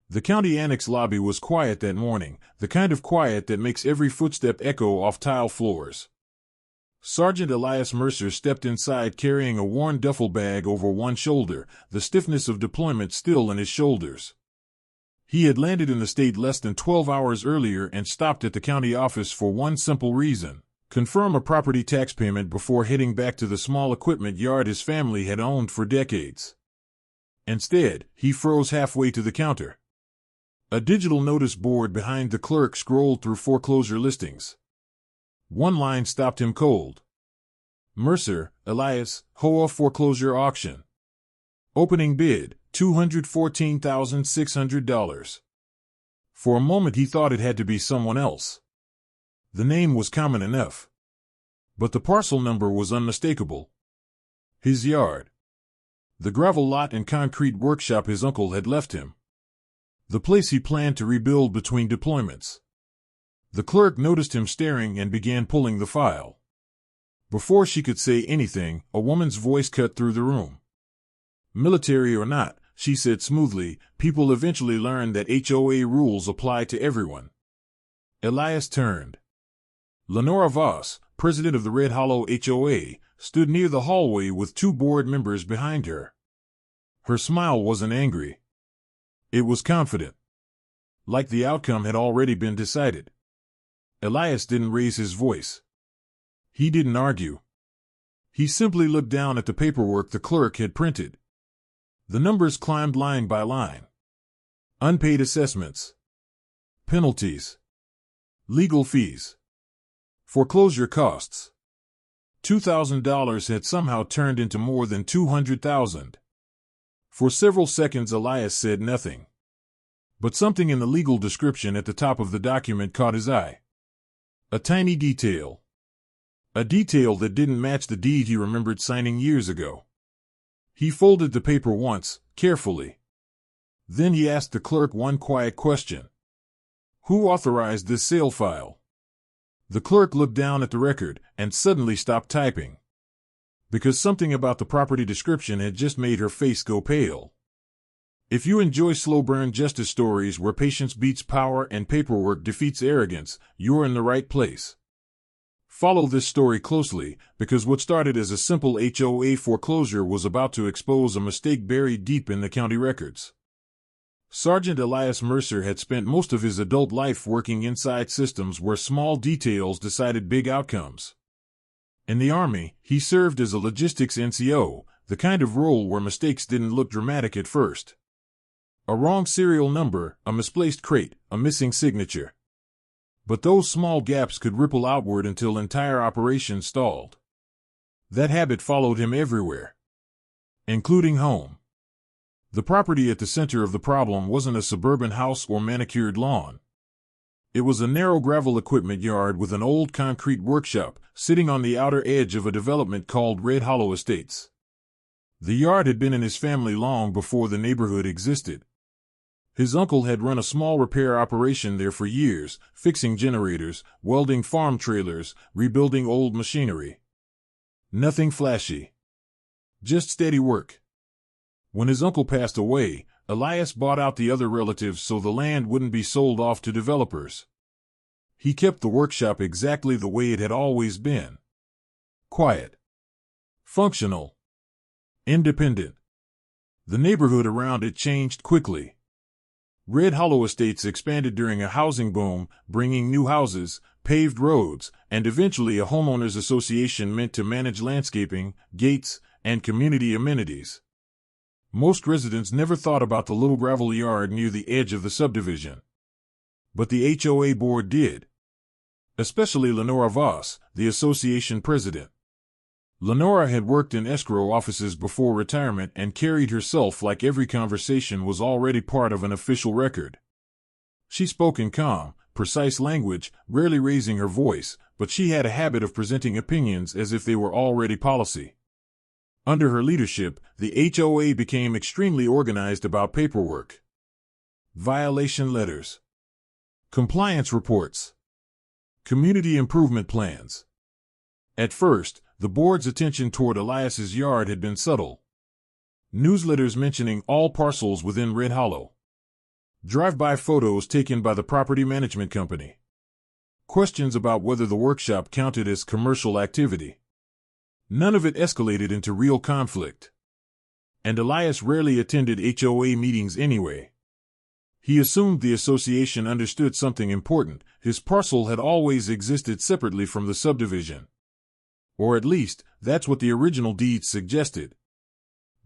The county annex lobby was quiet that morning, the kind of quiet that makes every footstep echo off tile floors. Sergeant Elias Mercer stepped inside carrying a worn duffel bag over one shoulder, the stiffness of deployment still in his shoulders. He had landed in the state less than 12 hours earlier and stopped at the county office for one simple reason: confirm a property tax payment before heading back to the small equipment yard his family had owned for decades. Instead, he froze halfway to the counter. A digital notice board behind the clerk scrolled through foreclosure listings. One line stopped him cold. Mercer, Elias, Hoa foreclosure auction. Opening bid, $214,600. For a moment he thought it had to be someone else. The name was common enough. But the parcel number was unmistakable. His yard. The gravel lot and concrete workshop his uncle had left him. The place he planned to rebuild between deployments. The clerk noticed him staring and began pulling the file. Before she could say anything, a woman's voice cut through the room. "Military or not," she said smoothly, "people eventually learn that HOA rules apply to everyone." Elias turned. Lenora Voss, president of the Red Hollow HOA, stood near the hallway with two board members behind her. Her smile wasn't angry. It was confident. Like the outcome had already been decided. Elias didn't raise his voice. He didn't argue. He simply looked down at the paperwork the clerk had printed. The numbers climbed line by line. Unpaid assessments. Penalties. Legal fees. Foreclosure costs. $2,000 had somehow turned into more than $200,000. For several seconds Elias said nothing. But something in the legal description at the top of the document caught his eye. A tiny detail. A detail that didn't match the deed he remembered signing years ago. He folded the paper once, carefully. Then he asked the clerk one quiet question. "Who authorized this sale file?" The clerk looked down at the record and suddenly stopped typing. Because something about the property description had just made her face go pale. If you enjoy slow burn justice stories where patience beats power and paperwork defeats arrogance, you're in the right place. Follow this story closely, because what started as a simple HOA foreclosure was about to expose a mistake buried deep in the county records. Sergeant Elias Mercer had spent most of his adult life working inside systems where small details decided big outcomes. In the Army, he served as a logistics NCO, the kind of role where mistakes didn't look dramatic at first. A wrong serial number, a misplaced crate, a missing signature. But those small gaps could ripple outward until entire operations stalled. That habit followed him everywhere. Including home. The property at the center of the problem wasn't a suburban house or manicured lawn. It was a narrow gravel equipment yard with an old concrete workshop, sitting on the outer edge of a development called Red Hollow Estates. The yard had been in his family long before the neighborhood existed. His uncle had run a small repair operation there for years, fixing generators, welding farm trailers, rebuilding old machinery. Nothing flashy. Just steady work. When his uncle passed away, Elias bought out the other relatives so the land wouldn't be sold off to developers. He kept the workshop exactly the way it had always been. Quiet. Functional. Independent. The neighborhood around it changed quickly. Red Hollow Estates expanded during a housing boom, bringing new houses, paved roads, and eventually a homeowners association meant to manage landscaping, gates, and community amenities. Most residents never thought about the little gravel yard near the edge of the subdivision. But the HOA board did. Especially Lenora Voss, the association president. Lenora had worked in escrow offices before retirement and carried herself like every conversation was already part of an official record. She spoke in calm, precise language, rarely raising her voice, but she had a habit of presenting opinions as if they were already policy. Under her leadership, the HOA became extremely organized about paperwork. Violation letters. Compliance reports. Community improvement plans. At first, the board's attention toward Elias's yard had been subtle. Newsletters mentioning all parcels within Red Hollow. Drive-by photos taken by the property management company. Questions about whether the workshop counted as commercial activity. None of it escalated into real conflict. And Elias rarely attended HOA meetings anyway. He assumed the association understood something important: his parcel had always existed separately from the subdivision. Or at least, that's what the original deeds suggested.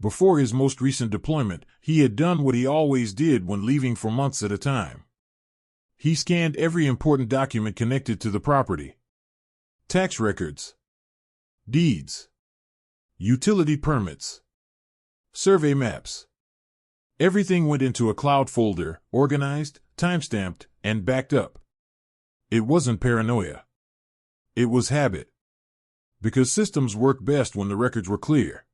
Before his most recent deployment, he had done what he always did when leaving for months at a time. He scanned every important document connected to the property. Tax records, deeds, utility permits, survey maps. Everything went into a cloud folder, organized, timestamped, and backed up. It wasn't paranoia. It was habit. Because systems work best when the records were clear.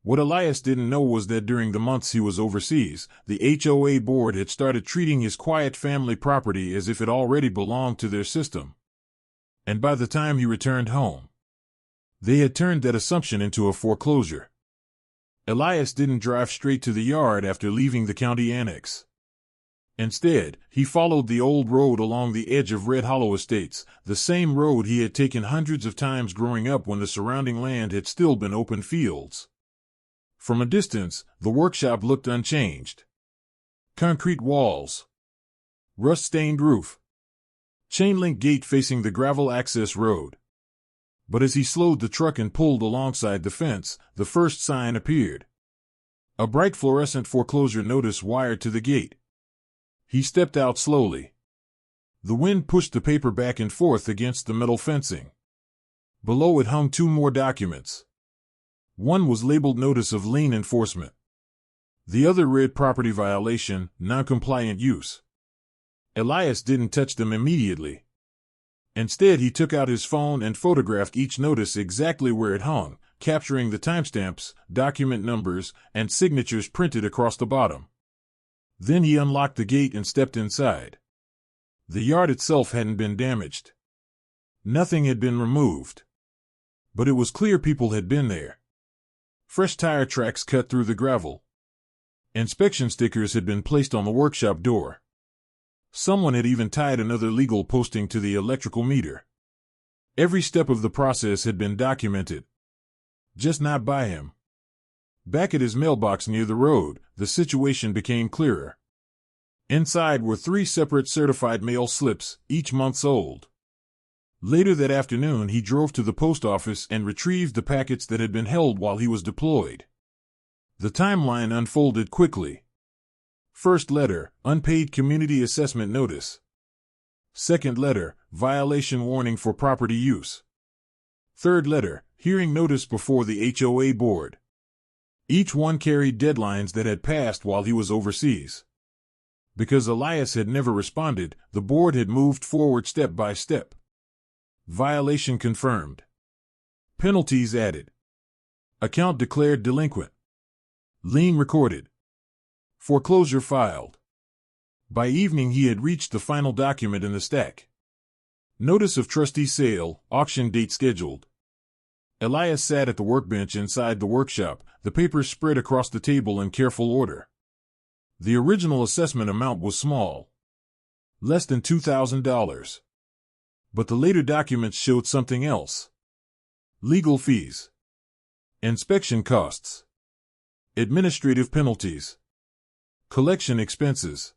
What Elias didn't know was that during the months he was overseas, the HOA board had started treating his quiet family property as if it already belonged to their system. And by the time he returned home, they had turned that assumption into a foreclosure. Elias didn't drive straight to the yard after leaving the county annex. Instead, he followed the old road along the edge of Red Hollow Estates, the same road he had taken hundreds of times growing up when the surrounding land had still been open fields. From a distance, the workshop looked unchanged. Concrete walls, rust-stained roof, chain-link gate facing the gravel access road. But as he slowed the truck and pulled alongside the fence, the first sign appeared. A bright fluorescent foreclosure notice wired to the gate. He stepped out slowly. The wind pushed the paper back and forth against the metal fencing. Below it hung two more documents. One was labeled Notice of Lien Enforcement. The other read Property Violation, Non-Compliant Use. Elias didn't touch them immediately. Instead, he took out his phone and photographed each notice exactly where it hung, capturing the timestamps, document numbers, and signatures printed across the bottom. Then he unlocked the gate and stepped inside. The yard itself hadn't been damaged. Nothing had been removed. But it was clear people had been there. Fresh tire tracks cut through the gravel. Inspection stickers had been placed on the workshop door. Someone had even tied another legal posting to the electrical meter. Every step of the process had been documented. Just not by him. Back at his mailbox near the road, the situation became clearer. Inside were 3 separate certified mail slips, each months old. Later that afternoon, he drove to the post office and retrieved the packets that had been held while he was deployed. The timeline unfolded quickly. First letter, unpaid community assessment notice. Second letter, violation warning for property use. Third letter, hearing notice before the HOA board. Each one carried deadlines that had passed while he was overseas. Because Elias had never responded, the board had moved forward step by step. Violation confirmed. Penalties added. Account declared delinquent. Lien recorded. Foreclosure filed. By evening he had reached the final document in the stack. Notice of trustee sale, auction date scheduled. Elias sat at the workbench inside the workshop, the papers spread across the table in careful order. The original assessment amount was small. Less than $2,000. But the later documents showed something else. Legal fees. Inspection costs. Administrative penalties. Collection expenses.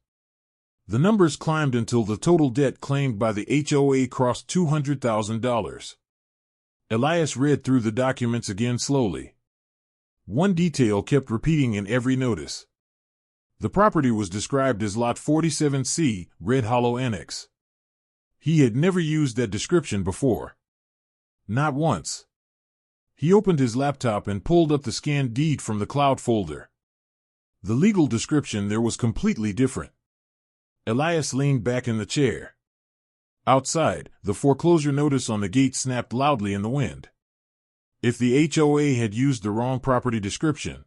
The numbers climbed until the total debt claimed by the HOA crossed $200,000. Elias read through the documents again slowly. One detail kept repeating in every notice. The property was described as Lot 47C, Red Hollow Annex. He had never used that description before. Not once. He opened his laptop and pulled up the scanned deed from the cloud folder. The legal description there was completely different. Elias leaned back in the chair. Outside, the foreclosure notice on the gate snapped loudly in the wind. If the HOA had used the wrong property description,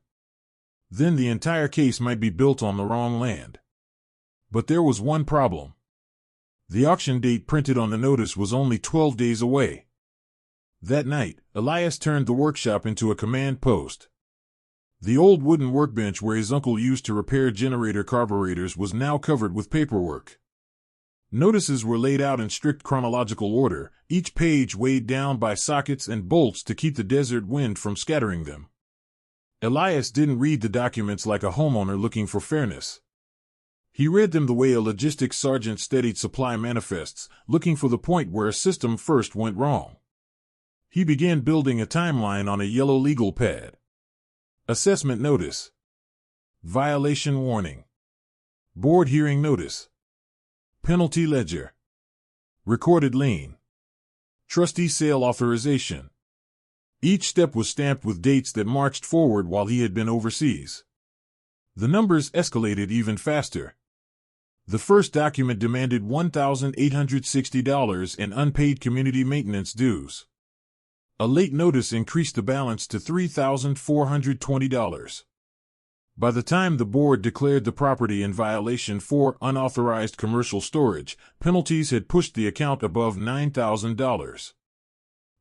then the entire case might be built on the wrong land. But there was one problem. The auction date printed on the notice was only 12 days away. That night, Elias turned the workshop into a command post. The old wooden workbench where his uncle used to repair generator carburetors was now covered with paperwork. Notices were laid out in strict chronological order, each page weighed down by sockets and bolts to keep the desert wind from scattering them. Elias didn't read the documents like a homeowner looking for fairness. He read them the way a logistics sergeant studied supply manifests, looking for the point where a system first went wrong. He began building a timeline on a yellow legal pad. Assessment notice. Violation warning. Board hearing notice. Penalty ledger. Recorded lien. Trustee sale authorization. Each step was stamped with dates that marched forward while he had been overseas. The numbers escalated even faster. The first document demanded $1,860 in unpaid community maintenance dues. A late notice increased the balance to $3,420. By the time the board declared the property in violation for unauthorized commercial storage, penalties had pushed the account above $9,000.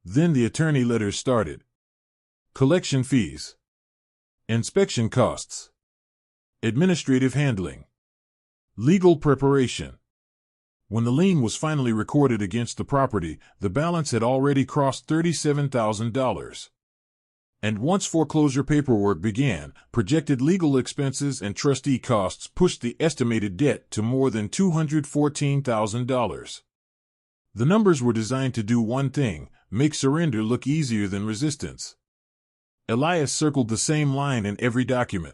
Then the attorney letters started. Collection fees. Inspection costs. Administrative handling. Legal preparation. When the lien was finally recorded against the property, the balance had already crossed $37,000. And once foreclosure paperwork began, projected legal expenses and trustee costs pushed the estimated debt to more than $214,000. The numbers were designed to do one thing: make surrender look easier than resistance. Elias circled the same line in every document.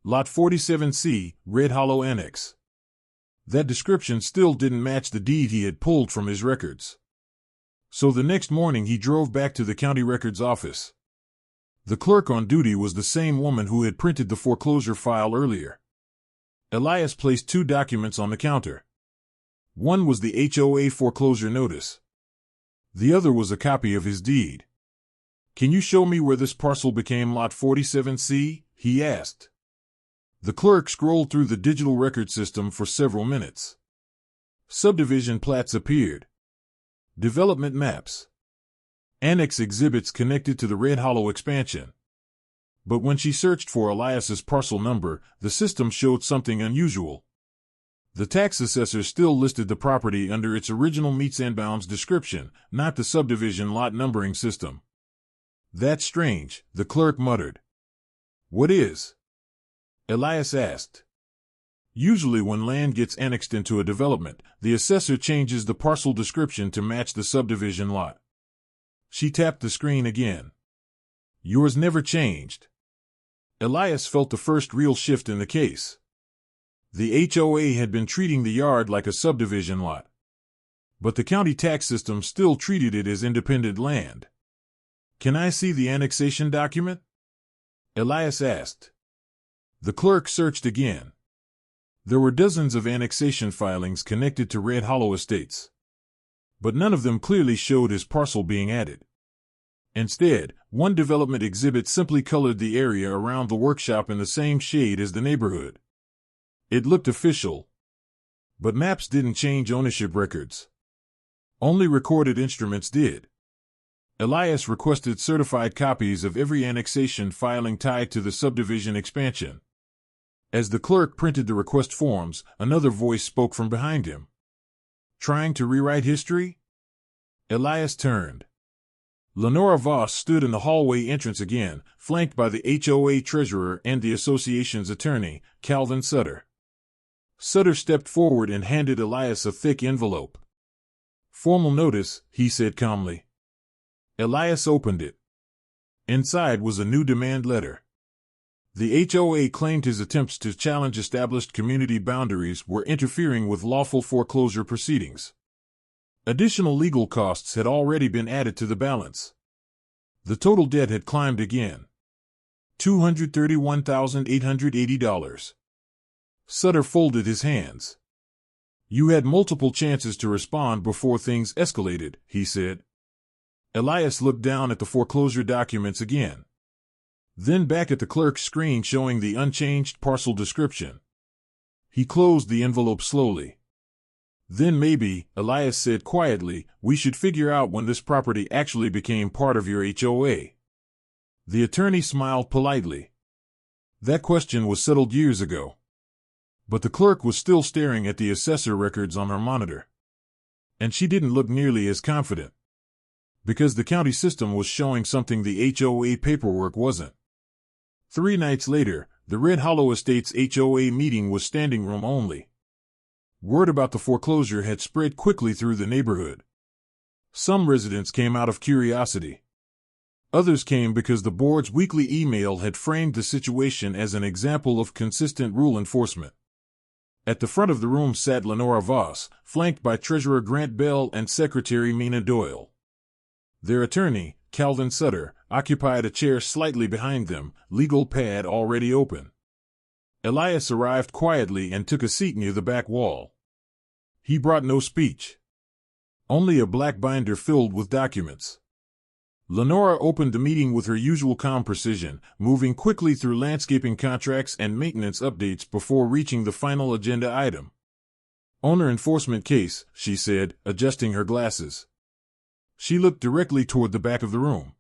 Lot 47C, Red Hollow Annex. That description still didn't match the deed he had pulled from his records. So the next morning he drove back to the county records office. The clerk on duty was the same woman who had printed the foreclosure file earlier. Elias placed two documents on the counter. One was the HOA foreclosure notice. The other was a copy of his deed. "Can you show me where this parcel became Lot 47C?" he asked. The clerk scrolled through the digital record system for several minutes. Subdivision plats appeared. Development maps. Annex exhibits connected to the Red Hollow expansion. But when she searched for Elias's parcel number, the system showed something unusual. The tax assessor still listed the property under its original meets and bounds description, not the subdivision lot numbering system. "That's strange," the clerk muttered. "What is?" Elias asked. Usually when land gets annexed into a development, the assessor changes the parcel description to match the subdivision lot. She tapped the screen again. "Yours never changed." Elias felt the first real shift in the case. The HOA had been treating the yard like a subdivision lot. But the county tax system still treated it as independent land. "Can I see the annexation document?" Elias asked. The clerk searched again. There were dozens of annexation filings connected to Red Hollow Estates. But none of them clearly showed his parcel being added. Instead, one development exhibit simply colored the area around the workshop in the same shade as the neighborhood. It looked official. But maps didn't change ownership records. Only recorded instruments did. Elias requested certified copies of every annexation filing tied to the subdivision expansion. As the clerk printed the request forms, another voice spoke from behind him. "Trying to rewrite history?" Elias turned. Lenora Voss stood in the hallway entrance again, flanked by the HOA treasurer and the association's attorney, Calvin Sutter. Sutter stepped forward and handed Elias a thick envelope. "Formal notice," he said calmly. Elias opened it. Inside was a new demand letter. The HOA claimed his attempts to challenge established community boundaries were interfering with lawful foreclosure proceedings. Additional legal costs had already been added to the balance. The total debt had climbed again. $231,880. Sutter folded his hands. "You had multiple chances to respond before things escalated," he said. Elias looked down at the foreclosure documents again. Then back at the clerk's screen showing the unchanged parcel description. He closed the envelope slowly. "Then maybe," Elias said quietly, "we should figure out when this property actually became part of your HOA." The attorney smiled politely. That question was settled years ago. But the clerk was still staring at the assessor records on her monitor. And she didn't look nearly as confident. Because the county system was showing something the HOA paperwork wasn't. 3 nights later, the Red Hollow Estates HOA meeting was standing room only. Word about the foreclosure had spread quickly through the neighborhood. Some residents came out of curiosity. Others came because the board's weekly email had framed the situation as an example of consistent rule enforcement. At the front of the room sat Lenora Voss, flanked by Treasurer Grant Bell and Secretary Mina Doyle. Their attorney, Calvin Sutter, occupied a chair slightly behind them, legal pad already open. Elias arrived quietly and took a seat near the back wall. He brought no speech. Only a black binder filled with documents. Lenora opened the meeting with her usual calm precision, moving quickly through landscaping contracts and maintenance updates before reaching the final agenda item. Owner enforcement case, she said, adjusting her glasses. She looked directly toward the back of the room.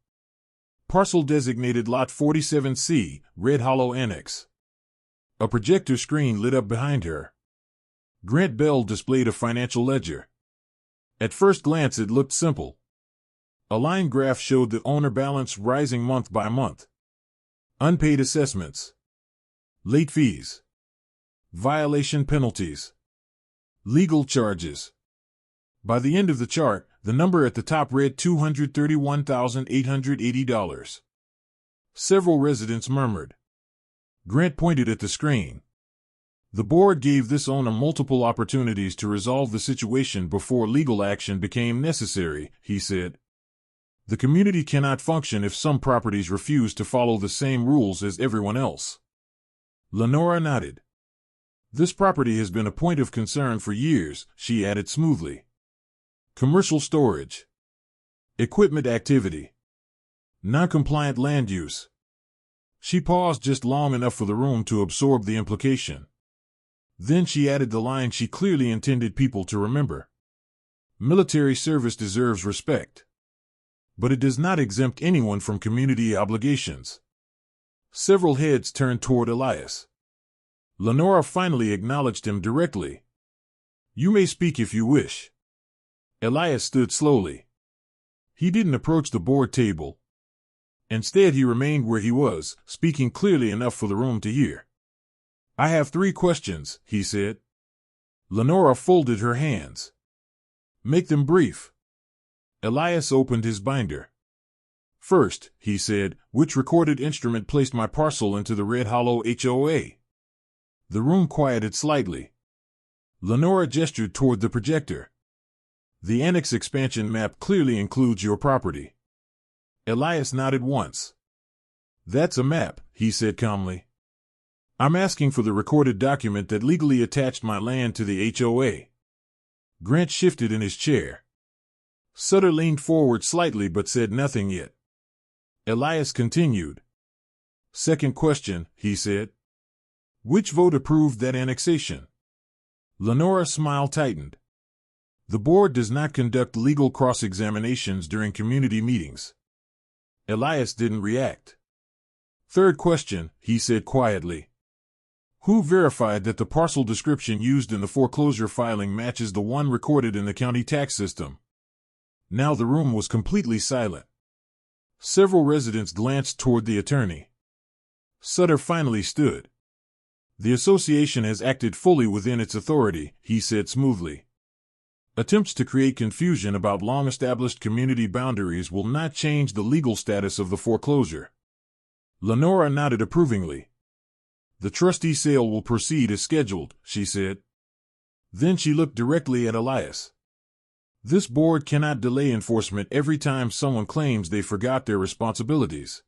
Parcel designated Lot 47C, Red Hollow Annex. A projector screen lit up behind her. Grant Bell displayed a financial ledger. At first glance it looked simple. A line graph showed the owner balance rising month by month. Unpaid assessments. Late fees. Violation penalties. Legal charges. By the end of the chart, the number at the top read $231,880. Several residents murmured. Grant pointed at the screen. The board gave this owner multiple opportunities to resolve the situation before legal action became necessary, he said. The community cannot function if some properties refuse to follow the same rules as everyone else. Lenora nodded. This property has been a point of concern for years, she added smoothly. Commercial storage. Equipment activity. Non-compliant land use. She paused just long enough for the room to absorb the implication. Then she added the line she clearly intended people to remember. Military service deserves respect. But it does not exempt anyone from community obligations. Several heads turned toward Elias. Lenora finally acknowledged him directly. You may speak if you wish. Elias stood slowly. He didn't approach the board table. Instead, he remained where he was, speaking clearly enough for the room to hear. I have 3 questions, he said. Lenora folded her hands. Make them brief. Elias opened his binder. First, he said, which recorded instrument placed my parcel into the Red Hollow HOA? The room quieted slightly. Lenora gestured toward the projector. The annex expansion map clearly includes your property. Elias nodded once. That's a map, he said calmly. I'm asking for the recorded document that legally attached my land to the HOA. Grant shifted in his chair. Sutter leaned forward slightly but said nothing yet. Elias continued. Second question, he said. Which vote approved that annexation? Lenora's smile tightened. The board does not conduct legal cross-examinations during community meetings. Elias didn't react. Third question, he said quietly. Who verified that the parcel description used in the foreclosure filing matches the one recorded in the county tax system? Now the room was completely silent. Several residents glanced toward the attorney. Sutter finally stood. The association has acted fully within its authority, he said smoothly. Attempts to create confusion about long-established community boundaries will not change the legal status of the foreclosure. Lenora nodded approvingly. The trustee sale will proceed as scheduled, she said. Then she looked directly at Elias. This board cannot delay enforcement every time someone claims they forgot their responsibilities.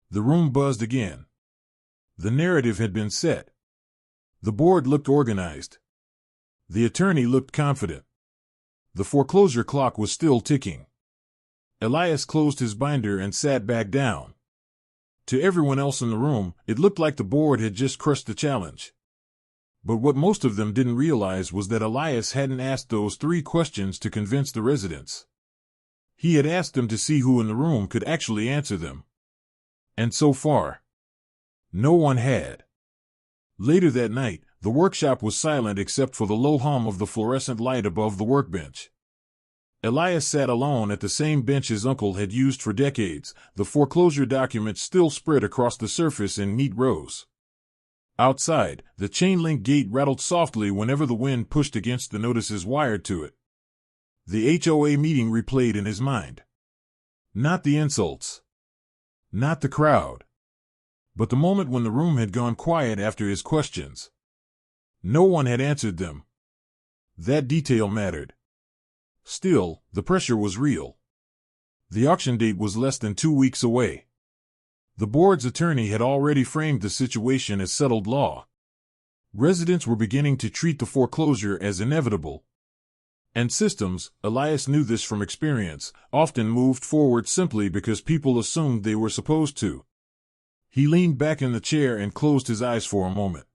The room buzzed again. The narrative had been set. The board looked organized. The attorney looked confident. The foreclosure clock was still ticking. Elias closed his binder and sat back down. To everyone else in the room, it looked like the board had just crushed the challenge. But what most of them didn't realize was that Elias hadn't asked those 3 questions to convince the residents. He had asked them to see who in the room could actually answer them. And so far, No one had. Later that night, the workshop was silent except for the low hum of the fluorescent light above the workbench. Elias sat alone at the same bench his uncle had used for decades, the foreclosure documents still spread across the surface in neat rows. Outside, the chain-link gate rattled softly whenever the wind pushed against the notices wired to it. The HOA meeting replayed in his mind. Not the insults. Not the crowd. But the moment when the room had gone quiet after his questions. No one had answered them. That detail mattered. Still, the pressure was real. The auction date was less than 2 weeks away. The board's attorney had already framed the situation as settled law. Residents were beginning to treat the foreclosure as inevitable. And systems, Elias knew this from experience, often moved forward simply because people assumed they were supposed to. He leaned back in the chair and closed his eyes for a moment.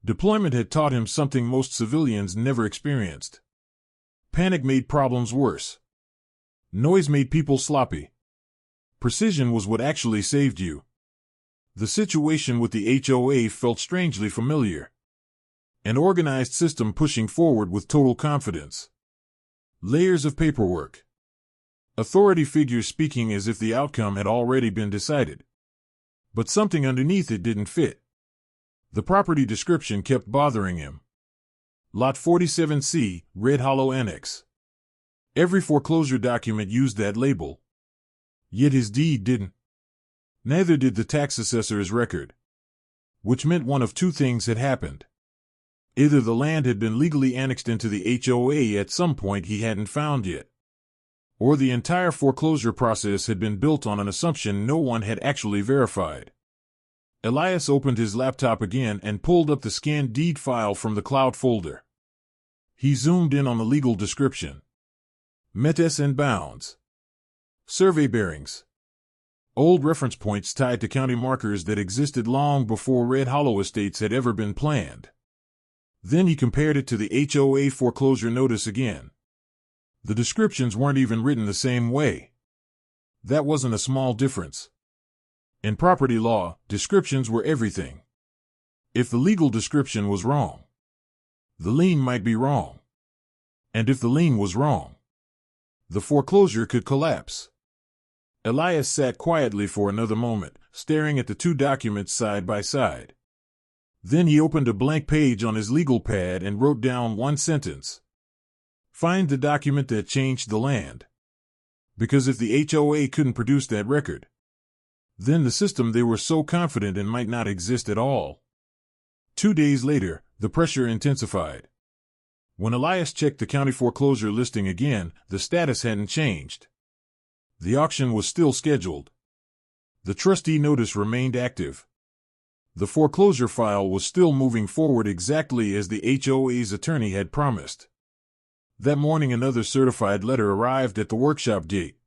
Deployment had taught him something most civilians never experienced. Panic made problems worse. Noise made people sloppy. Precision was what actually saved you. The situation with the HOA felt strangely familiar. An organized system pushing forward with total confidence. Layers of paperwork. Authority figures speaking as if the outcome had already been decided. But something underneath it didn't fit. The property description kept bothering him. Lot 47C, Red Hollow Annex. Every foreclosure document used that label. Yet his deed didn't. Neither did the tax assessor's record. Which meant one of two things had happened. Either the land had been legally annexed into the HOA at some point he hadn't found yet. Or the entire foreclosure process had been built on an assumption no one had actually verified. Elias opened his laptop again and pulled up the scanned deed file from the cloud folder. He zoomed in on the legal description. Metes and bounds. Survey bearings. Old reference points tied to county markers that existed long before Red Hollow Estates had ever been planned. Then he compared it to the HOA foreclosure notice again. The descriptions weren't even written the same way. That wasn't a small difference. In property law, descriptions were everything. If the legal description was wrong, the lien might be wrong. And if the lien was wrong, the foreclosure could collapse. Elias sat quietly for another moment, staring at the two documents side by side. Then he opened a blank page on his legal pad and wrote down one sentence. Find the document that changed the land. Because if the HOA couldn't produce that record, then the system they were so confident in might not exist at all. 2 days later, the pressure intensified. When Elias checked the county foreclosure listing again, the status hadn't changed. The auction was still scheduled. The trustee notice remained active. The foreclosure file was still moving forward exactly as the HOA's attorney had promised. That morning another certified letter arrived at the workshop gate.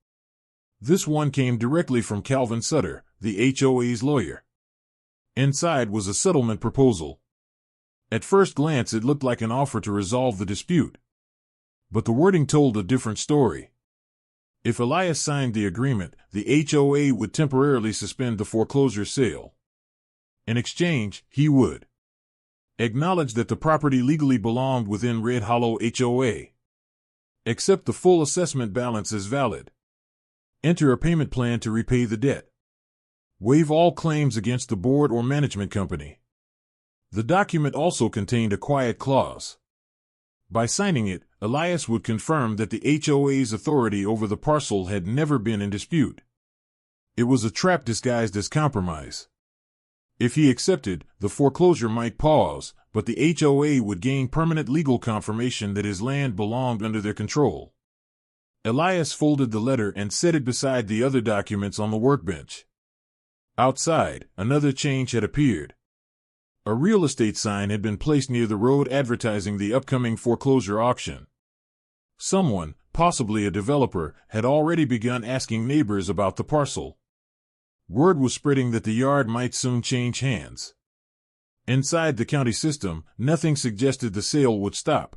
This one came directly from Calvin Sutter, the HOA's lawyer. Inside was a settlement proposal. At first glance it looked like an offer to resolve the dispute. But the wording told a different story. If Elias signed the agreement, the HOA would temporarily suspend the foreclosure sale. In exchange, he would acknowledge that the property legally belonged within Red Hollow HOA. Accept the full assessment balance as valid. Enter a payment plan to repay the debt. Waive all claims against the board or management company. The document also contained a quiet clause. By signing it, Elias would confirm that the HOA's authority over the parcel had never been in dispute. It was a trap disguised as compromise. If he accepted, the foreclosure might pause, but the HOA would gain permanent legal confirmation that his land belonged under their control. Elias folded the letter and set it beside the other documents on the workbench. Outside, another change had appeared. A real estate sign had been placed near the road advertising the upcoming foreclosure auction. Someone, possibly a developer, had already begun asking neighbors about the parcel. Word was spreading that the yard might soon change hands. Inside the county system, nothing suggested the sale would stop.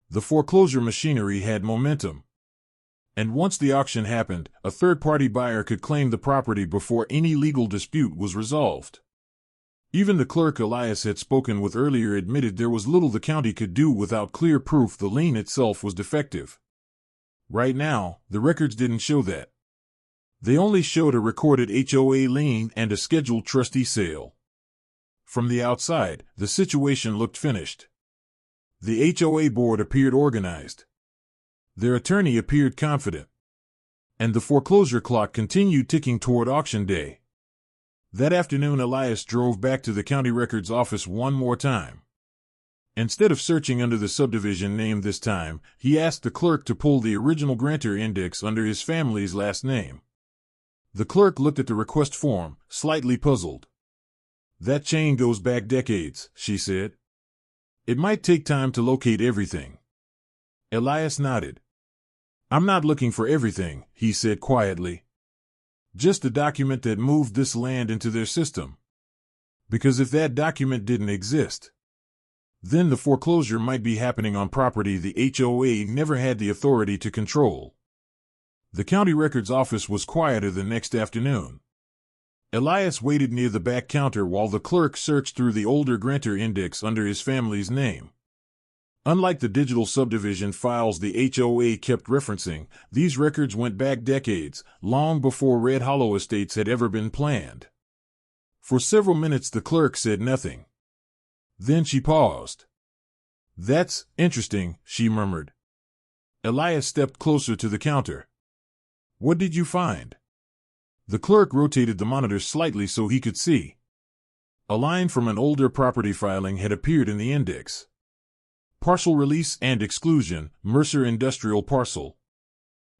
The foreclosure machinery had momentum. And once the auction happened, a third-party buyer could claim the property before any legal dispute was resolved. Even the clerk Elias had spoken with earlier admitted there was little the county could do without clear proof the lien itself was defective. Right now, the records didn't show that. They only showed a recorded HOA lien and a scheduled trustee sale. From the outside, the situation looked finished. The HOA board appeared organized. Their attorney appeared confident. And the foreclosure clock continued ticking toward auction day. That afternoon, Elias drove back to the county records office one more time. Instead of searching under the subdivision name this time, he asked the clerk to pull the original grantor index under his family's last name. The clerk looked at the request form, slightly puzzled. "That chain goes back decades," she said. "It might take time to locate everything." Elias nodded. "I'm not looking for everything," he said quietly. "Just the document that moved this land into their system. Because if that document didn't exist, then the foreclosure might be happening on property the HOA never had the authority to control." The county records office was quieter the next afternoon. Elias waited near the back counter while the clerk searched through the older grantor index under his family's name. Unlike the digital subdivision files the HOA kept referencing, these records went back decades, long before Red Hollow Estates had ever been planned. For several minutes the clerk said nothing. Then she paused. "That's interesting," she murmured. Elias stepped closer to the counter. "What did you find?" The clerk rotated the monitor slightly so he could see. A line from an older property filing had appeared in the index. "Partial release and exclusion, Mercer Industrial Parcel."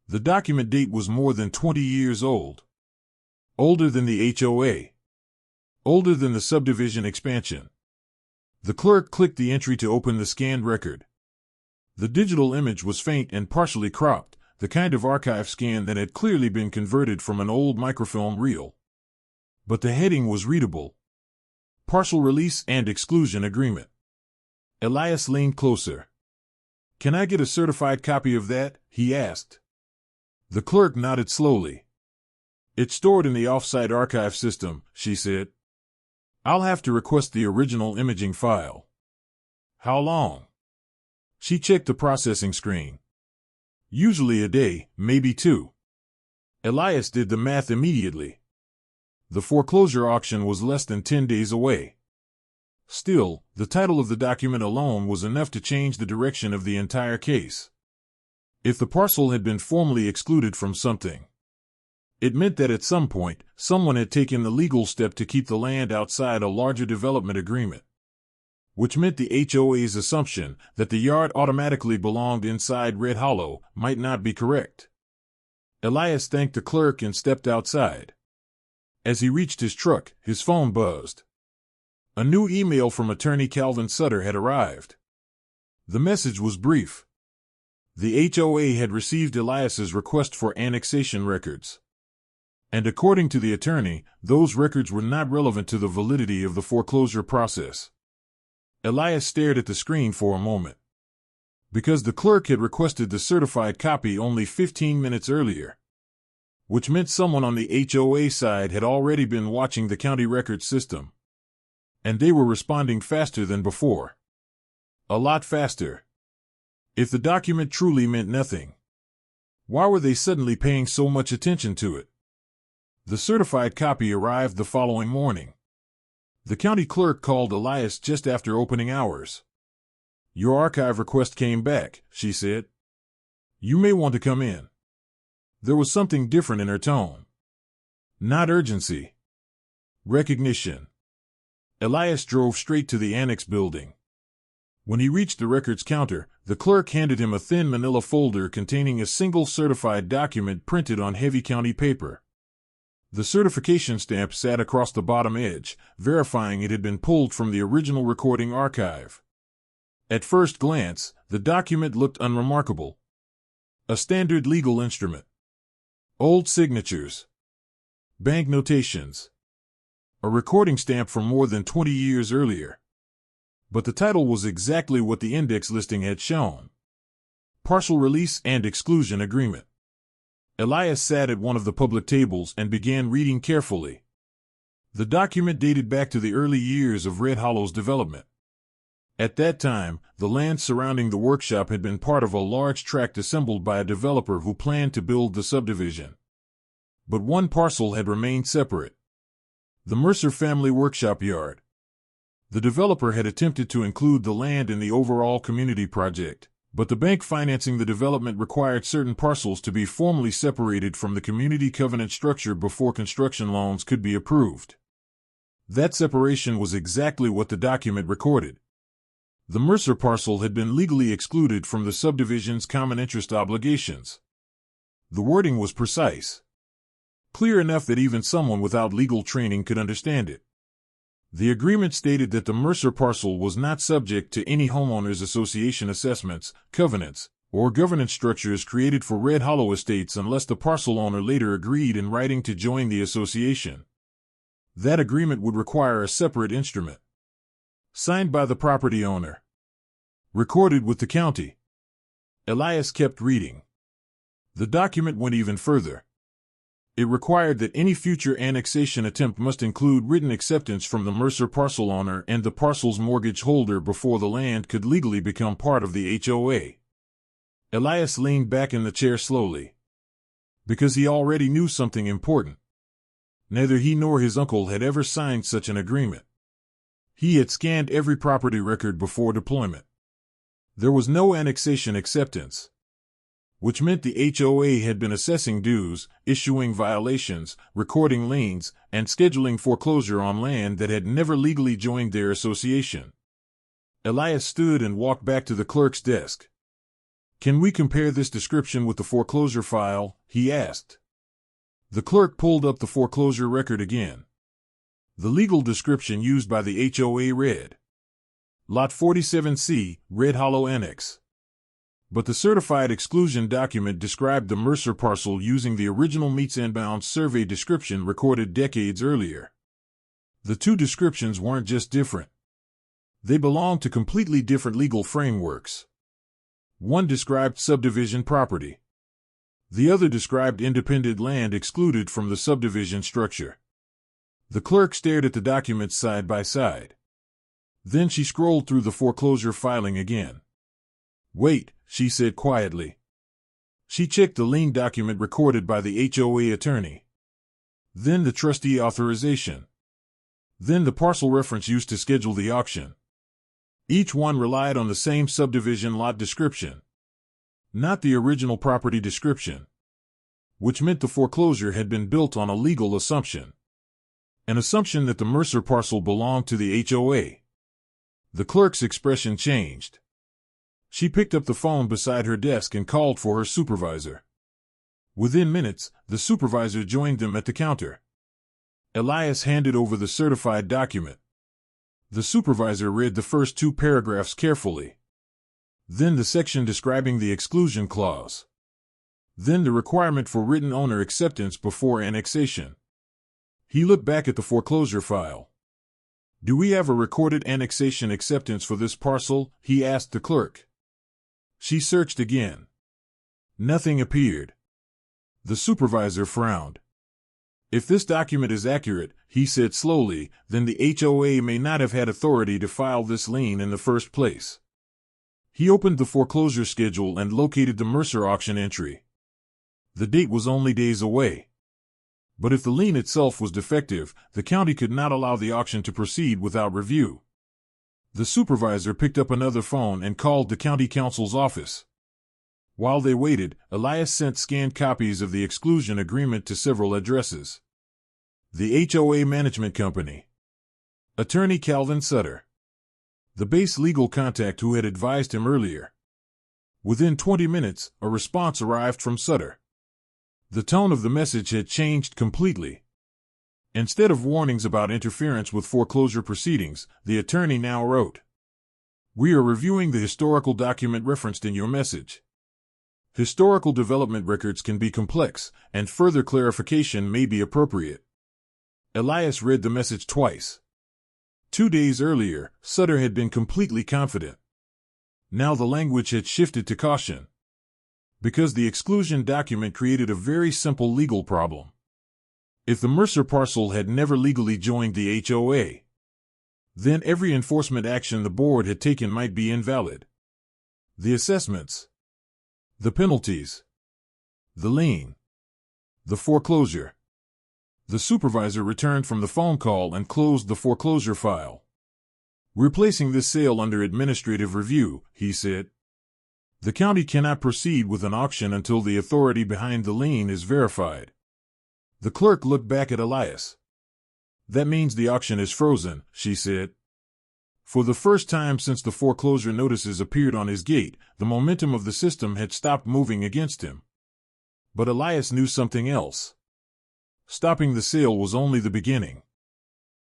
The document date was more than 20 years old. Older than the HOA. Older than the subdivision expansion. The clerk clicked the entry to open the scanned record. The digital image was faint and partially cropped, the kind of archive scan that had clearly been converted from an old microfilm reel. But the heading was readable. "Partial Release and Exclusion Agreement." Elias leaned closer. "Can I get a certified copy of that?" he asked. The clerk nodded slowly. "It's stored in the off-site archive system," she said. "I'll have to request the original imaging file." "How long?" She checked the processing screen. "Usually a day, maybe two." Elias did the math immediately. The foreclosure auction was less than 10 days away. Still, the title of the document alone was enough to change the direction of the entire case. If the parcel had been formally excluded from something, it meant that at some point, someone had taken the legal step to keep the land outside a larger development agreement. Which meant the HOA's assumption that the yard automatically belonged inside Red Hollow might not be correct. Elias thanked the clerk and stepped outside. As he reached his truck, his phone buzzed. A new email from attorney Calvin Sutter had arrived. The message was brief. The HOA had received Elias's request for annexation records. And according to the attorney, those records were not relevant to the validity of the foreclosure process. Elias stared at the screen for a moment. Because the clerk had requested the certified copy only 15 minutes earlier. Which meant someone on the HOA side had already been watching the county records system. And they were responding faster than before. A lot faster. If the document truly meant nothing, why were they suddenly paying so much attention to it? The certified copy arrived the following morning. The county clerk called Elias just after opening hours. "Your archive request came back," she said. "You may want to come in." There was something different in her tone. Not urgency. Recognition. Elias drove straight to the annex building. When he reached the records counter, the clerk handed him a thin manila folder containing a single certified document printed on heavy county paper. The certification stamp sat across the bottom edge, verifying it had been pulled from the original recording archive. At first glance, the document looked unremarkable. A standard legal instrument. Old signatures. Bank notations. A recording stamp from more than 20 years earlier. But the title was exactly what the index listing had shown. Partial Release and Exclusion Agreement. Elias sat at one of the public tables and began reading carefully. The document dated back to the early years of Red Hollow's development. At that time, the land surrounding the workshop had been part of a large tract assembled by a developer who planned to build the subdivision. But one parcel had remained separate: the Mercer family workshop yard. The developer had attempted to include the land in the overall community project, but the bank financing the development required certain parcels to be formally separated from the community covenant structure before construction loans could be approved. That separation was exactly what the document recorded. The Mercer parcel had been legally excluded from the subdivision's common interest obligations. The wording was precise, clear enough that even someone without legal training could understand it. The agreement stated that the Mercer parcel was not subject to any homeowners association assessments, covenants, or governance structures created for Red Hollow Estates unless the parcel owner later agreed in writing to join the association. That agreement would require a separate instrument, signed by the property owner, recorded with the county. Elias kept reading. The document went even further. It required that any future annexation attempt must include written acceptance from the Mercer parcel owner and the parcel's mortgage holder before the land could legally become part of the HOA. Elias leaned back in the chair slowly, because he already knew something important. Neither he nor his uncle had ever signed such an agreement. He had scanned every property record before deployment. There was no annexation acceptance, which meant the HOA had been assessing dues, issuing violations, recording liens, and scheduling foreclosure on land that had never legally joined their association. Elias stood and walked back to the clerk's desk. "Can we compare this description with the foreclosure file?" he asked. The clerk pulled up the foreclosure record again. The legal description used by the HOA read, Lot 47C, Red Hollow Annex. But the certified exclusion document described the Mercer parcel using the original meets and bounds survey description recorded decades earlier. The two descriptions weren't just different. They belonged to completely different legal frameworks. One described subdivision property. The other described independent land excluded from the subdivision structure. The clerk stared at the documents side by side. Then she scrolled through the foreclosure filing again. "Wait," she said quietly. She checked the lien document recorded by the HOA attorney. Then the trustee authorization. Then the parcel reference used to schedule the auction. Each one relied on the same subdivision lot description, not the original property description, which meant the foreclosure had been built on a legal assumption. An assumption that the Mercer parcel belonged to the HOA. The clerk's expression changed. She picked up the phone beside her desk and called for her supervisor. Within minutes, the supervisor joined them at the counter. Elias handed over the certified document. The supervisor read the first two paragraphs carefully. Then the section describing the exclusion clause. Then the requirement for written owner acceptance before annexation. He looked back at the foreclosure file. "Do we have a recorded annexation acceptance for this parcel?" he asked the clerk. She searched again. Nothing appeared. The supervisor frowned. "If this document is accurate," he said slowly, "then the HOA may not have had authority to file this lien in the first place." He opened the foreclosure schedule and located the Mercer auction entry. The date was only days away. But if the lien itself was defective, the county could not allow the auction to proceed without review. The supervisor picked up another phone and called the county counsel's office. While they waited, Elias sent scanned copies of the exclusion agreement to several addresses. The HOA Management Company. Attorney Calvin Sutter. The base legal contact who had advised him earlier. Within 20 minutes, a response arrived from Sutter. The tone of the message had changed completely. Instead of warnings about interference with foreclosure proceedings, the attorney now wrote, "We are reviewing the historical document referenced in your message. Historical development records can be complex, and further clarification may be appropriate." Elias read the message twice. 2 days earlier, Sutter had been completely confident. Now the language had shifted to caution. Because the exclusion document created a very simple legal problem. If the Mercer parcel had never legally joined the HOA, then every enforcement action the board had taken might be invalid. The assessments, the penalties, the lien, the foreclosure. The supervisor returned from the phone call and closed the foreclosure file. "We're placing this sale under administrative review," he said. "The county cannot proceed with an auction until the authority behind the lien is verified." The clerk looked back at Elias. "That means the auction is frozen," she said. For the first time since the foreclosure notices appeared on his gate, the momentum of the system had stopped moving against him. But Elias knew something else. Stopping the sale was only the beginning.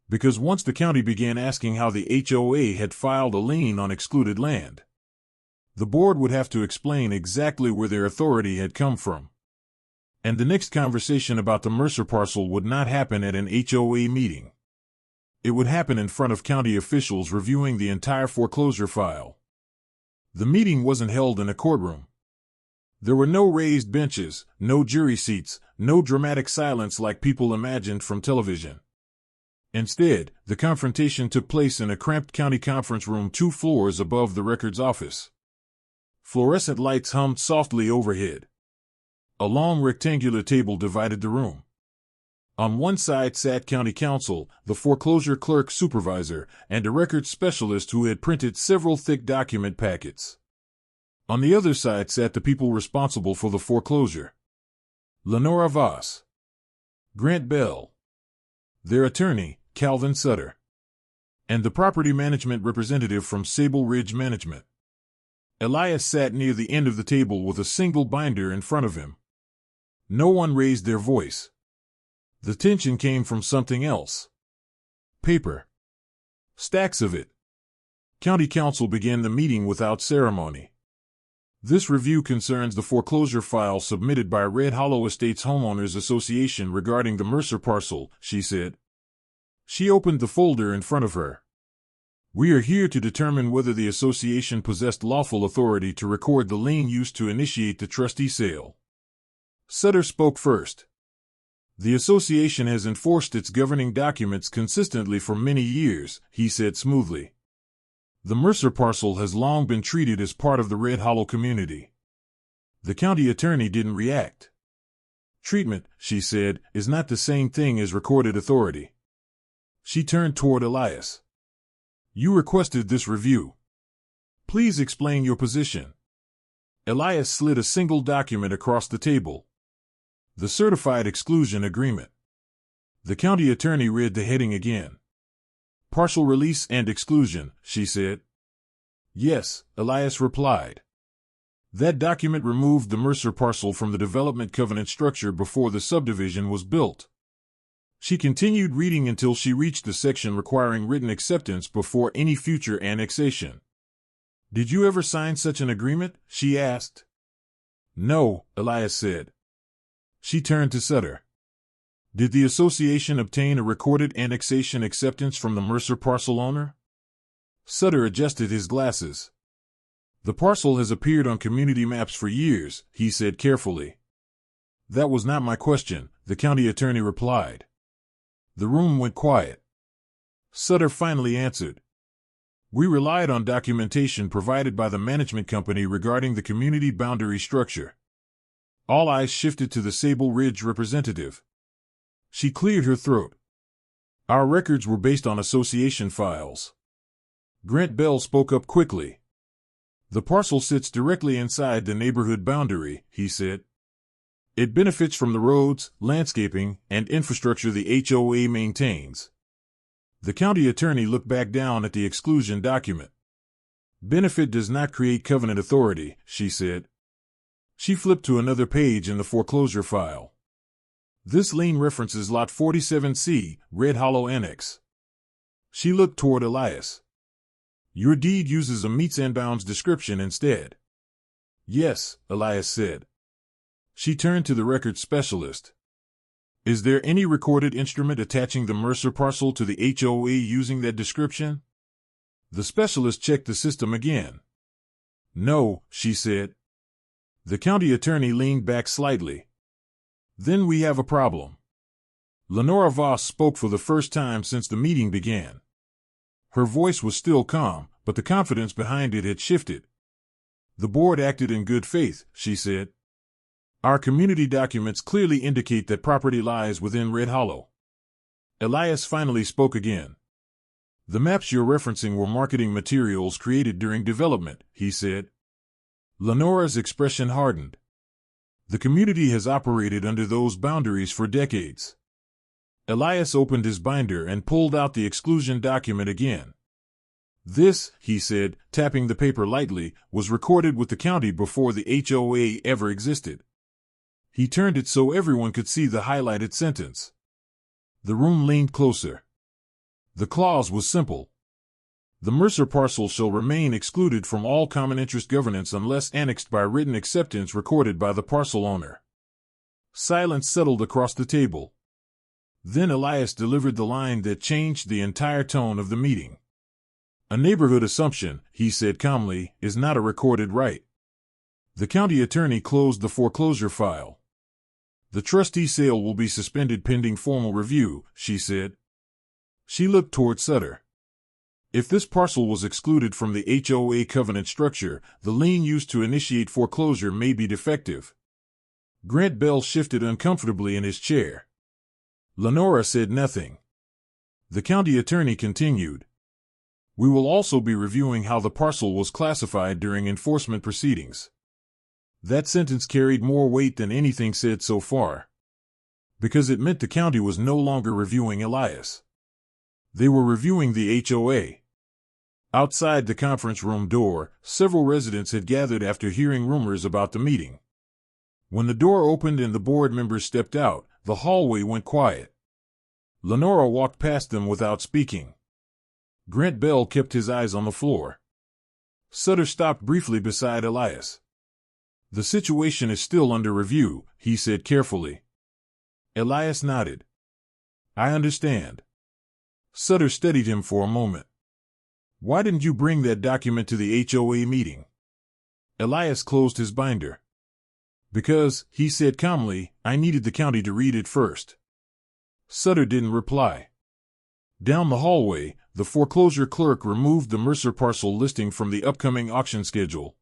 Because once the county began asking how the HOA had filed a lien on excluded land, the board would have to explain exactly where their authority had come from. And the next conversation about the Mercer parcel would not happen at an HOA meeting. It would happen in front of county officials reviewing the entire foreclosure file. The meeting wasn't held in a courtroom. There were no raised benches, no jury seats, no dramatic silence like people imagined from television. Instead, the confrontation took place in a cramped county conference room 2 floors above the records office. Fluorescent lights hummed softly overhead. A long rectangular table divided the room. On one side sat county counsel, the foreclosure clerk supervisor, and a records specialist who had printed several thick document packets. On the other side sat the people responsible for the foreclosure. Lenora Voss, Grant Bell, their attorney, Calvin Sutter, and the property management representative from Sable Ridge Management. Elias sat near the end of the table with a single binder in front of him. No one raised their voice. The tension came from something else. Paper. Stacks of it. County counsel began the meeting without ceremony. "This review concerns the foreclosure file submitted by Red Hollow Estates Homeowners Association regarding the Mercer parcel," she said. She opened the folder in front of her. "We are here to determine whether the association possessed lawful authority to record the lien used to initiate the trustee sale." Sutter spoke first. "The association has enforced its governing documents consistently for many years," he said smoothly. "The Mercer parcel has long been treated as part of the Red Hollow community." The county attorney didn't react. "Treatment," she said, "is not the same thing as recorded authority." She turned toward Elias. "You requested this review. Please explain your position." Elias slid a single document across the table. "The Certified Exclusion Agreement." The county attorney read the heading again. "Partial release and exclusion," she said. "Yes," Elias replied. "That document removed the Mercer parcel from the development covenant structure before the subdivision was built." She continued reading until she reached the section requiring written acceptance before any future annexation. "Did you ever sign such an agreement?" she asked. "No," Elias said. She turned to Sutter. "Did the association obtain a recorded annexation acceptance from the Mercer parcel owner?" Sutter adjusted his glasses. "The parcel has appeared on community maps for years," he said carefully. "That was not my question," the county attorney replied. The room went quiet. Sutter finally answered. "We relied on documentation provided by the management company regarding the community boundary structure." All eyes shifted to the Sable Ridge representative. She cleared her throat. "Our records were based on association files." Grant Bell spoke up quickly. "The parcel sits directly inside the neighborhood boundary," he said. "It benefits from the roads, landscaping, and infrastructure the HOA maintains." The county attorney looked back down at the exclusion document. "Benefit does not create covenant authority," she said. She flipped to another page in the foreclosure file. "This lien references Lot 47C, Red Hollow Annex." She looked toward Elias. "Your deed uses a meets and bounds description instead." "Yes," Elias said. She turned to the records specialist. "Is there any recorded instrument attaching the Mercer parcel to the HOA using that description?" The specialist checked the system again. "No," she said. The county attorney leaned back slightly. "Then we have a problem." Lenora Voss spoke for the first time since the meeting began. Her voice was still calm, but the confidence behind it had shifted. "The board acted in good faith," she said. "Our community documents clearly indicate that property lies within Red Hollow." Elias finally spoke again. "The maps you're referencing were marketing materials created during development," he said. Lenora's expression hardened. "The community has operated under those boundaries for decades." Elias opened his binder and pulled out the exclusion document again. "This," he said, tapping the paper lightly, "was recorded with the county before the HOA ever existed." He turned it so everyone could see the highlighted sentence. The room leaned closer. The clause was simple. "The Mercer parcel shall remain excluded from all common interest governance unless annexed by written acceptance recorded by the parcel owner." Silence settled across the table. Then Elias delivered the line that changed the entire tone of the meeting. "A neighborhood assumption," he said calmly, "is not a recorded right." The county attorney closed the foreclosure file. "The trustee sale will be suspended pending formal review," she said. She looked toward Sutter. "If this parcel was excluded from the HOA covenant structure, the lien used to initiate foreclosure may be defective." Grant Bell shifted uncomfortably in his chair. Lenora said nothing. The county attorney continued. "We will also be reviewing how the parcel was classified during enforcement proceedings." That sentence carried more weight than anything said so far. Because it meant the county was no longer reviewing Elias. They were reviewing the HOA. Outside the conference room door, several residents had gathered after hearing rumors about the meeting. When the door opened and the board members stepped out, the hallway went quiet. Lenora walked past them without speaking. Grant Bell kept his eyes on the floor. Sutter stopped briefly beside Elias. "The situation is still under review," he said carefully. Elias nodded. "I understand." Sutter studied him for a moment. "Why didn't you bring that document to the HOA meeting?" Elias closed his binder. "Because," he said calmly, "I needed the county to read it first." Sutter didn't reply. Down the hallway, the foreclosure clerk removed the Mercer parcel listing from the upcoming auction schedule.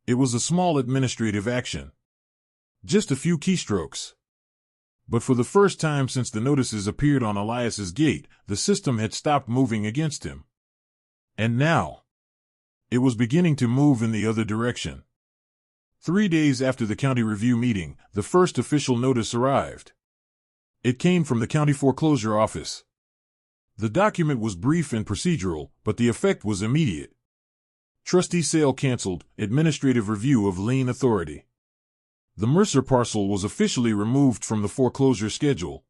It was a small administrative action. Just a few keystrokes. But for the first time since the notices appeared on Elias's gate, the system had stopped moving against him. And now, it was beginning to move in the other direction. 3 days after the county review meeting, the first official notice arrived. It came from the county foreclosure office. The document was brief and procedural, but the effect was immediate. Trustee sale canceled, administrative review of lien authority. The Mercer parcel was officially removed from the foreclosure schedule.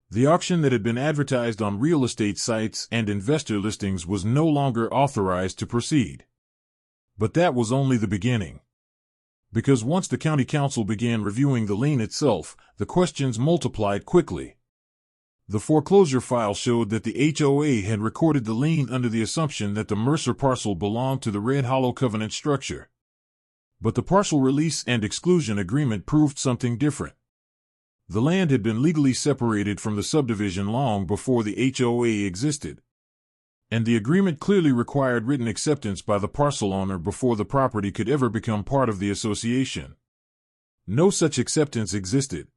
The auction that had been advertised on real estate sites and investor listings was no longer authorized to proceed. But that was only the beginning. Because once the county council began reviewing the lien itself, the questions multiplied quickly. The foreclosure file showed that the HOA had recorded the lien under the assumption that the Mercer parcel belonged to the Red Hollow covenant structure. But the partial release and exclusion agreement proved something different. The land had been legally separated from the subdivision long before the HOA existed. And the agreement clearly required written acceptance by the parcel owner before the property could ever become part of the association. No such acceptance existed,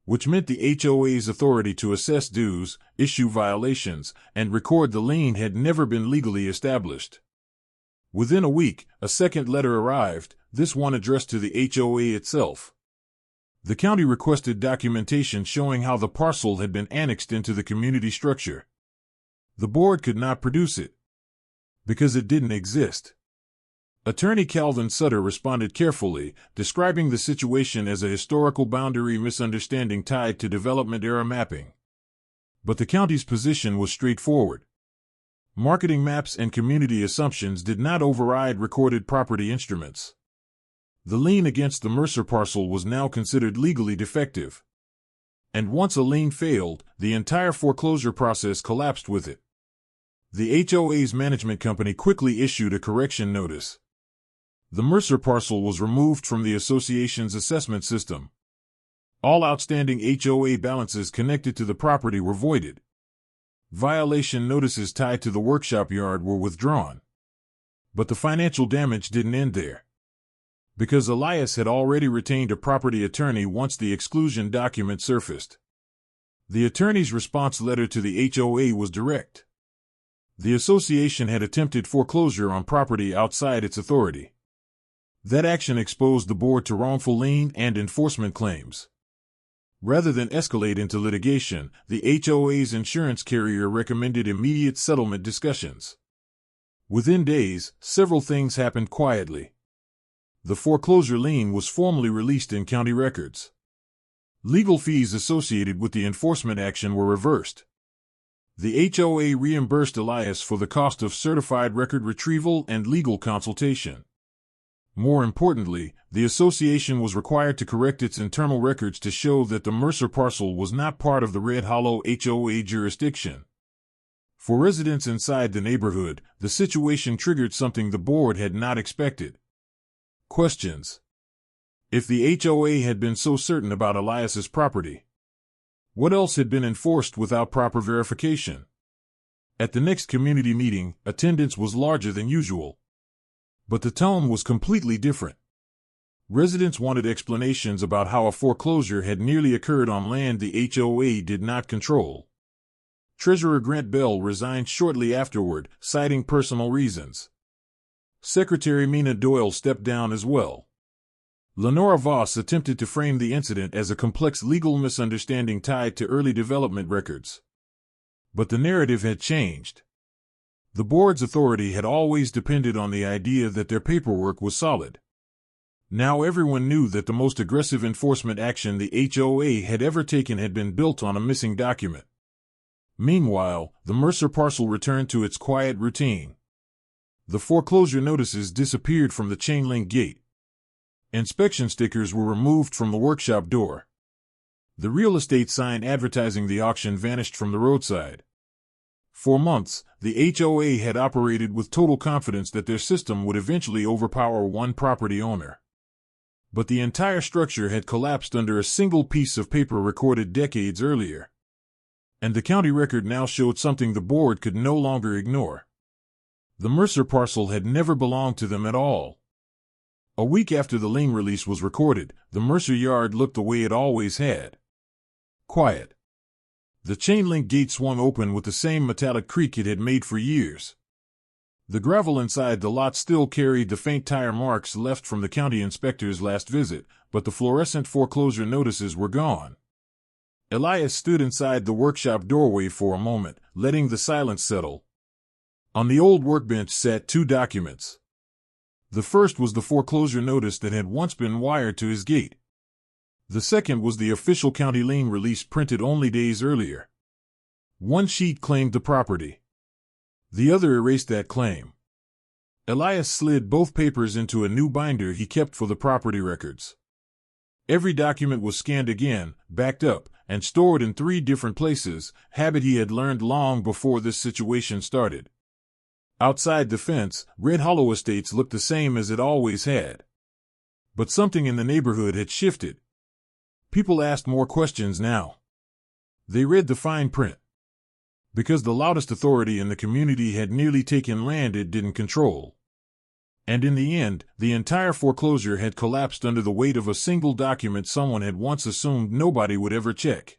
which meant the HOA's authority to assess dues, issue violations, and record the lien had never been legally established. Within a week, a second letter arrived, this one addressed to the HOA itself. The county requested documentation showing how the parcel had been annexed into the community structure. The board could not produce it, because it didn't exist. Attorney Calvin Sutter responded carefully, describing the situation as a historical boundary misunderstanding tied to development era mapping. But the county's position was straightforward. Marketing maps and community assumptions did not override recorded property instruments. The lien against the Mercer parcel was now considered legally defective. And once a lien failed, the entire foreclosure process collapsed with it. The HOA's management company quickly issued a correction notice. The Mercer parcel was removed from the association's assessment system. All outstanding HOA balances connected to the property were voided. Violation notices tied to the workshop yard were withdrawn. But the financial damage didn't end there. Because Elias had already retained a property attorney once the exclusion document surfaced. The attorney's response letter to the HOA was direct. The association had attempted foreclosure on property outside its authority. That action exposed the board to wrongful lien and enforcement claims. Rather than escalate into litigation, the HOA's insurance carrier recommended immediate settlement discussions. Within days, several things happened quietly. The foreclosure lien was formally released in county records. Legal fees associated with the enforcement action were reversed. The HOA reimbursed Elias for the cost of certified record retrieval and legal consultation. More importantly, the association was required to correct its internal records to show that the Mercer parcel was not part of the Red Hollow HOA jurisdiction. For residents inside the neighborhood, the situation triggered something the board had not expected. Questions. If the HOA had been so certain about Elias's property, what else had been enforced without proper verification? At the next community meeting, attendance was larger than usual. But the tone was completely different. Residents wanted explanations about how a foreclosure had nearly occurred on land the HOA did not control. Treasurer Grant Bell resigned shortly afterward, citing personal reasons. Secretary Mina Doyle stepped down as well. Lenora Voss attempted to frame the incident as a complex legal misunderstanding tied to early development records. But the narrative had changed. The board's authority had always depended on the idea that their paperwork was solid. Now everyone knew that the most aggressive enforcement action the HOA had ever taken had been built on a missing document. Meanwhile, the Mercer parcel returned to its quiet routine. The foreclosure notices disappeared from the chain-link gate. Inspection stickers were removed from the workshop door. The real estate sign advertising the auction vanished from the roadside. For months, the HOA had operated with total confidence that their system would eventually overpower one property owner. But the entire structure had collapsed under a single piece of paper recorded decades earlier. And the county record now showed something the board could no longer ignore. The Mercer parcel had never belonged to them at all. A week after the lien release was recorded, the Mercer yard looked the way it always had. Quiet. The chain-link gate swung open with the same metallic creak it had made for years. The gravel inside the lot still carried the faint tire marks left from the county inspector's last visit, but the fluorescent foreclosure notices were gone. Elias stood inside the workshop doorway for a moment, letting the silence settle. On the old workbench sat two documents. The first was the foreclosure notice that had once been wired to his gate. The second was the official county lien release printed only days earlier. One sheet claimed the property. The other erased that claim. Elias slid both papers into a new binder he kept for the property records. Every document was scanned again, backed up, and stored in 3 different places, habit he had learned long before this situation started. Outside the fence, Red Hollow Estates looked the same as it always had. But something in the neighborhood had shifted. People asked more questions now. They read the fine print. Because the loudest authority in the community had nearly taken land it didn't control. And in the end, the entire foreclosure had collapsed under the weight of a single document someone had once assumed nobody would ever check.